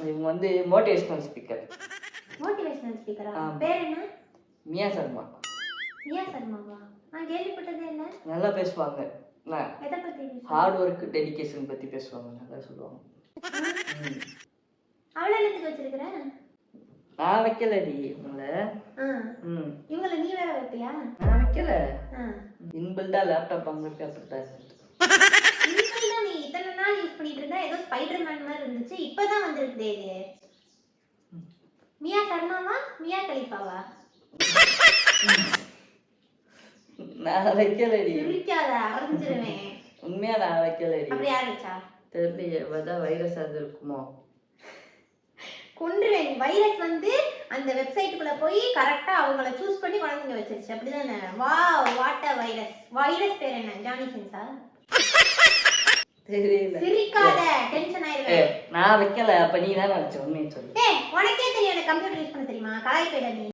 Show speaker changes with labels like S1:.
S1: இவங்க வந்து motivational speaker.
S2: Motivational ஸ்பீக்கரா? பேர் என்ன?
S1: மியா சர்மா.
S2: மியா சர்மாவா? நான் கேள்விப்பட்டதே இல்ல.
S1: நல்லா பேசுவாங்க.
S2: எதை பத்தி?
S1: ஹார்ட் ஒர்க், டெடிகேஷன் பத்தி பேசுவாங்க. நல்லா சொல்லுவாங்க.
S2: அவளை என்னத்துக்கு வச்சிருக்கிற?
S1: நான் வைக்கலடி இவங்கள.
S2: இவங்களை நீ வேற வைப்பியா?
S1: நான் வைக்கல. இன்பில்டா லேப்டாப் வாங்குறதுக்கு அப்படித்தான்.
S2: இன்பில்டா நீ இத்தனை நாள் யூஸ் பண்ணிட்டு இருந்தா ஏதோ ஸ்பைடர்மேன் மாதிரி இருந்துச்சு. இப்பதான் வந்திருக்குதே இது. மியா சர்மாவா மியா கலிஃபாவா?
S1: நான் வைக்கலடி.
S2: சிரிக்காத, அரைஞ்சிருவேன்.
S1: உண்மையா நான் வைக்கலடி.
S2: அப்படி யார் வச்சா?
S1: தெரியலையே. ஏதாவது வைரஸ் அது இருக்குமோ?
S2: கொன்றுவேன். வைரஸ் வந்து அந்த வெப்சைட்டுக்குள்ள போய் கரெக்டா அவங்கள சூஸ் பண்ணி குழந்தைங்க வச்சிருச்சு. அப்படிதானே? Wow, what a virus. Virus பேர் என்ன? ஜானி சின்ஸா?
S1: தெரியல.
S2: சிரிக்காத, டென்ஷன் ஆயிருவேன்.
S1: நான் வைக்கல. அப்ப நீ தான வச்ச? உண்மையை சொல்லு.
S2: உனக்கே தெரியும் எனக்கு கம்ப்யூட்டர் யூஸ் பண்ண தெரியுமா? கலாய்ப்பேடா நீ.